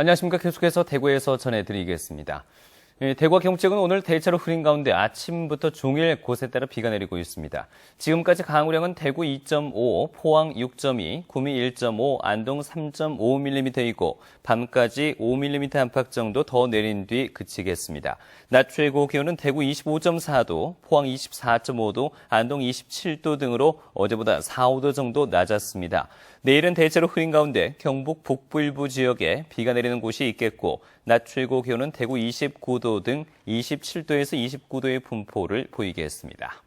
안녕하십니까. 계속해서 대구에서 전해드리겠습니다. 대구와 경북 지역은 오늘 대체로 흐린 가운데 아침부터 종일 곳에 따라 비가 내리고 있습니다. 지금까지 강우량은 대구 2.5, 포항 6.2, 구미 1.5, 안동 3.5mm이고 밤까지 5mm 안팎 정도 더 내린 뒤 그치겠습니다. 낮 최고 기온은 대구 25.4도, 포항 24.5도, 안동 27도 등으로 어제보다 4, 5도 정도 낮았습니다. 내일은 대체로 흐린 가운데 경북 북부 일부 지역에 비가 내리는 곳이 있겠고 낮 최고 기온은 대구 29도 등 27도에서 29도의 분포를 보이겠습니다.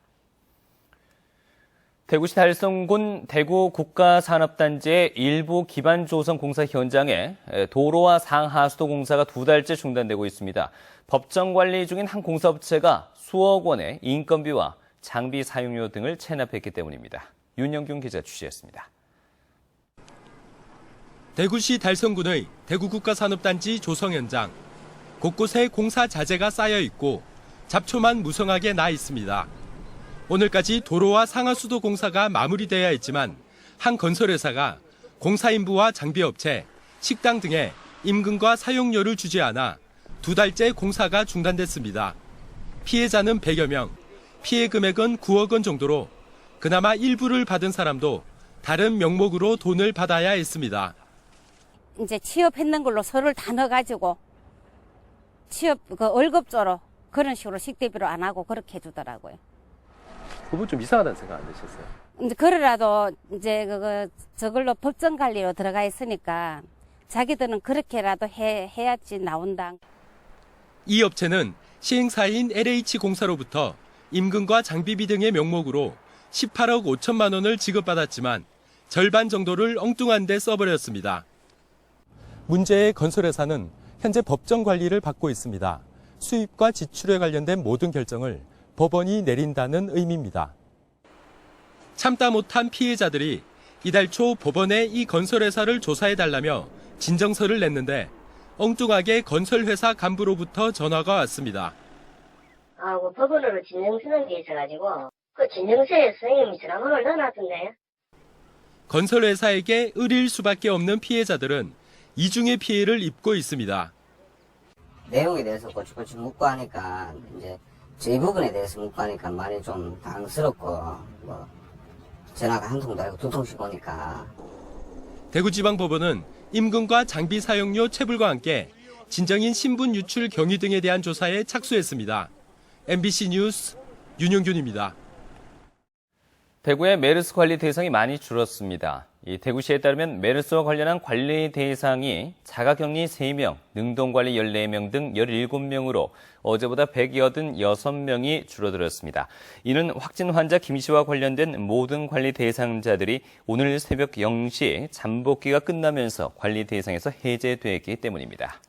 대구시 달성군 대구 국가산업단지의 일부 기반 조성 공사 현장에 도로와 상하수도 공사가 2달째 중단되고 있습니다. 법정 관리 중인 한 공사업체가 수억 원의 인건비와 장비 사용료 등을 체납했기 때문입니다. 윤영균 기자 취재했습니다. 대구시 달성군의 대구국가산업단지 조성 현장. 곳곳에 공사 자재가 쌓여 있고 잡초만 무성하게 나 있습니다. 오늘까지 도로와 상하수도 공사가 마무리돼야 했지만 한 건설회사가 공사인부와 장비업체, 식당 등에 임금과 사용료를 주지 않아 2달째 공사가 중단됐습니다. 피해자는 100여 명, 피해 금액은 9억 원 정도로 그나마 일부를 받은 사람도 다른 명목으로 돈을 받아야 했습니다. 이제 취업했는 걸로 서로를 다 넣어가지고 취업 월급조로 그런 식으로 식대비로 안 하고 그렇게 해주더라고요. 그분 좀 이상하다는 생각 안 드셨어요? 이제 그래라도 이제 저걸로 법정 관리로 들어가 있으니까 자기들은 그렇게라도 해야지 나온다. 이 업체는 시행사인 LH공사로부터 임금과 장비비 등의 명목으로 18억 5천만 원을 지급받았지만 절반 정도를 엉뚱한 데 써버렸습니다. 문제의 건설회사는 현재 법정 관리를 받고 있습니다. 수입과 지출에 관련된 모든 결정을 법원이 내린다는 의미입니다. 참다 못한 피해자들이 이달 초 법원에 이 건설회사를 조사해달라며 진정서를 냈는데 엉뚱하게 건설회사 간부로부터 전화가 왔습니다. 법원으로 진정 쓰는 게 있어가지고 그 진정서에 선생님이 전화번호를 넣어놨던데. 건설회사에게 의릴 수밖에 없는 피해자들은 이중의 피해를 입고 있습니다. 내용에 대해서 꼬치꼬치 묻고 하니까 이제 저 부분에 대해서 묻고 하니까 많이 좀 당황스럽고 전화가 한 통도 아니고 2통씩 오니까. 대구지방법원은 임금과 장비 사용료 체불과 함께 진정인 신분 유출 경위 등에 대한 조사에 착수했습니다. MBC 뉴스 윤영균입니다. 대구의 메르스 관리 대상이 많이 줄었습니다. 대구시에 따르면 메르스와 관련한 관리 대상이 자가격리 3명, 능동관리 14명 등 17명으로 어제보다 186명이 줄어들었습니다. 이는 확진 환자 김 씨와 관련된 모든 관리 대상자들이 오늘 새벽 0시 잠복기가 끝나면서 관리 대상에서 해제됐기 때문입니다.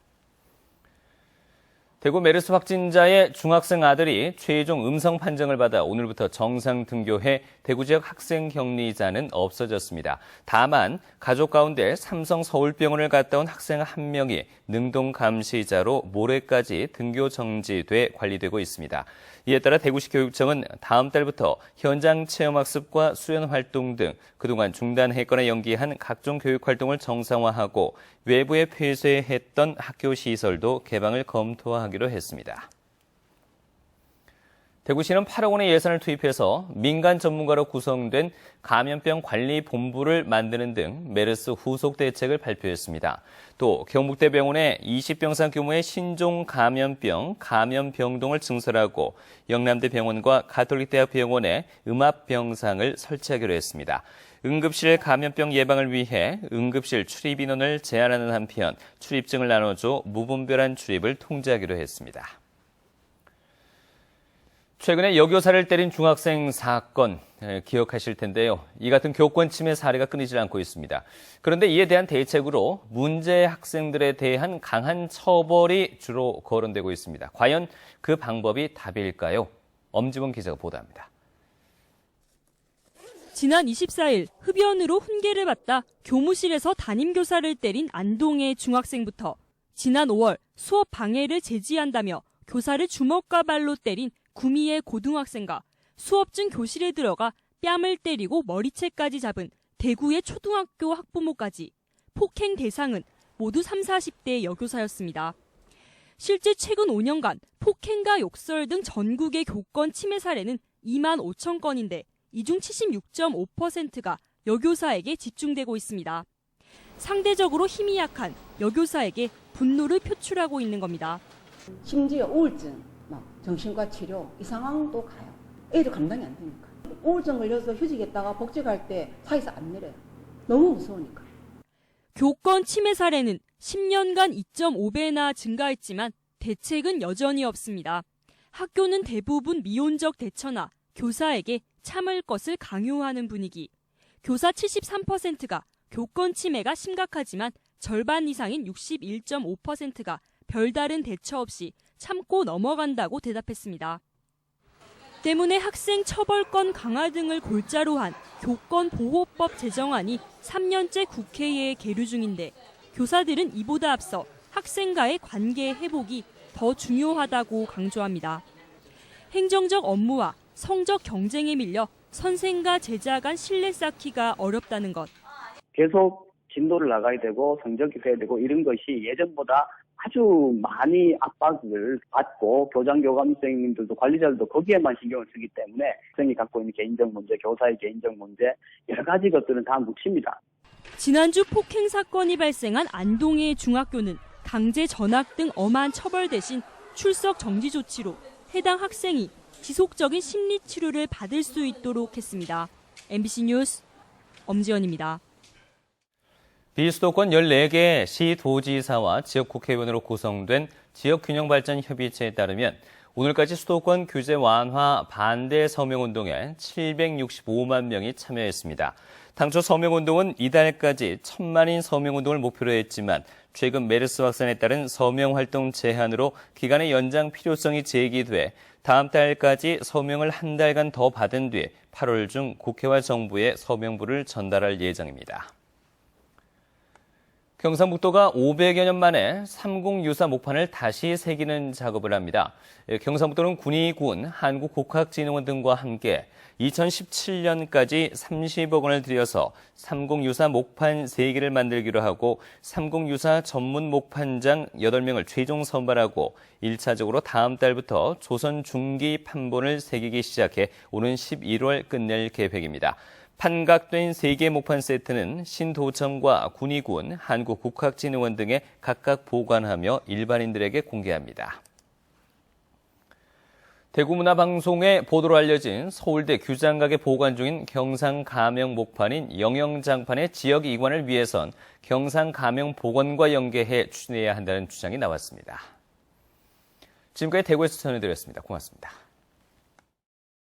대구 메르스 확진자의 중학생 아들이 최종 음성 판정을 받아 오늘부터 정상 등교해 대구 지역 학생 격리자는 없어졌습니다. 다만 가족 가운데 삼성 서울병원을 갔다 온 학생 1명이 능동 감시자로 모레까지 등교 정지돼 관리되고 있습니다. 이에 따라 대구시 교육청은 다음 달부터 현장 체험학습과 수련 활동 등 그동안 중단했거나 연기한 각종 교육 활동을 정상화하고 외부에 폐쇄했던 학교 시설도 개방을 검토하기로 했습니다. 대구시는 8억 원의 예산을 투입해서 민간 전문가로 구성된 감염병 관리본부를 만드는 등 메르스 후속 대책을 발표했습니다. 또 경북대병원에 20병상 규모의 신종 감염병동을 증설하고 영남대병원과 가톨릭대학병원에 음압병상을 설치하기로 했습니다. 응급실 감염병 예방을 위해 응급실 출입 인원을 제한하는 한편 출입증을 나눠줘 무분별한 출입을 통제하기로 했습니다. 최근에 여교사를 때린 중학생 사건 기억하실 텐데요. 이 같은 교권 침해 사례가 끊이질 않고 있습니다. 그런데 이에 대한 대책으로 문제 학생들에 대한 강한 처벌이 주로 거론되고 있습니다. 과연 그 방법이 답일까요? 엄지원 기자가 보도합니다. 지난 24일 흡연으로 훈계를 받다 교무실에서 담임교사를 때린 안동의 중학생부터 지난 5월 수업 방해를 제지한다며 교사를 주먹과 발로 때린 구미의 고등학생과 수업 중 교실에 들어가 뺨을 때리고 머리채까지 잡은 대구의 초등학교 학부모까지 폭행 대상은 모두 30, 40대 여교사였습니다. 실제 최근 5년간 폭행과 욕설 등 전국의 교권 침해 사례는 2만 5천 건인데 이 중 76.5%가 여교사에게 집중되고 있습니다. 상대적으로 힘이 약한 여교사에게 분노를 표출하고 있는 겁니다. 심지어 우울증, 정신과 치료 이 상황도 가요. 애들 감당이 안 되니까. 우울증 걸려서 휴직했다가 복직할 때 차에서 안 내려요. 너무 무서우니까. 교권 침해 사례는 10년간 2.5배나 증가했지만 대책은 여전히 없습니다. 학교는 대부분 미온적 대처나 교사에게 참을 것을 강요하는 분위기. 교사 73%가 교권 침해가 심각하지만 절반 이상인 61.5%가 별다른 대처 없이 참고 넘어간다고 대답했습니다. 때문에 학생 처벌권 강화 등을 골자로 한 교권보호법 제정안이 3년째 국회에 계류 중인데 교사들은 이보다 앞서 학생과의 관계 회복이 더 중요하다고 강조합니다. 행정적 업무와 성적 경쟁에 밀려 선생과 제자 간 신뢰 쌓기가 어렵다는 것. 계속 진도를 나가야 되고 성적이 돼야 되고 이런 것이 예전보다 아주 많이 압박을 받고 교장, 교감 선생님들도 관리자들도 거기에만 신경을 쓰기 때문에 학생이 갖고 있는 개인적 문제, 교사의 개인적 문제 여러 가지 것들은 다 묻힙니다. 지난주 폭행 사건이 발생한 안동의 중학교는 강제 전학 등 엄한 처벌 대신 출석 정지 조치로 해당 학생이 지속적인 심리 치료를 받을 수 있도록 했습니다. MBC 뉴스 엄지연입니다. 비수도권 14개 시도지사와 지역국회의원으로 구성된 지역균형발전협의체에 따르면 오늘까지 수도권 규제 완화 반대 서명운동에 765만 명이 참여했습니다. 당초 서명운동은 이달까지 1,000만인 서명운동을 목표로 했지만 최근 메르스 확산에 따른 서명활동 제한으로 기간의 연장 필요성이 제기돼 다음 달까지 서명을 한 달간 더 받은 뒤 8월 중 국회와 정부에 서명부를 전달할 예정입니다. 경상북도가 500여 년 만에 30유사 목판을 다시 새기는 작업을 합니다. 경상북도는 군의군, 한국국학진흥원 등과 함께 2017년까지 30억 원을 들여서 30유사 목판 3개를 만들기로 하고 30유사 전문 목판장 8명을 최종 선발하고 1차적으로 다음 달부터 조선 중기 판본을 새기기 시작해 오는 11월 끝낼 계획입니다. 판각된 3개 목판 세트는 신도청과 군의군, 한국국학진흥원 등에 각각 보관하며 일반인들에게 공개합니다. 대구문화방송의 보도로 알려진 서울대 규장각에 보관 중인 경상가명 목판인 영영장판의 지역 이관을 위해선 경상가명 복원과 연계해 추진해야 한다는 주장이 나왔습니다. 지금까지 대구에서 전해드렸습니다. 고맙습니다.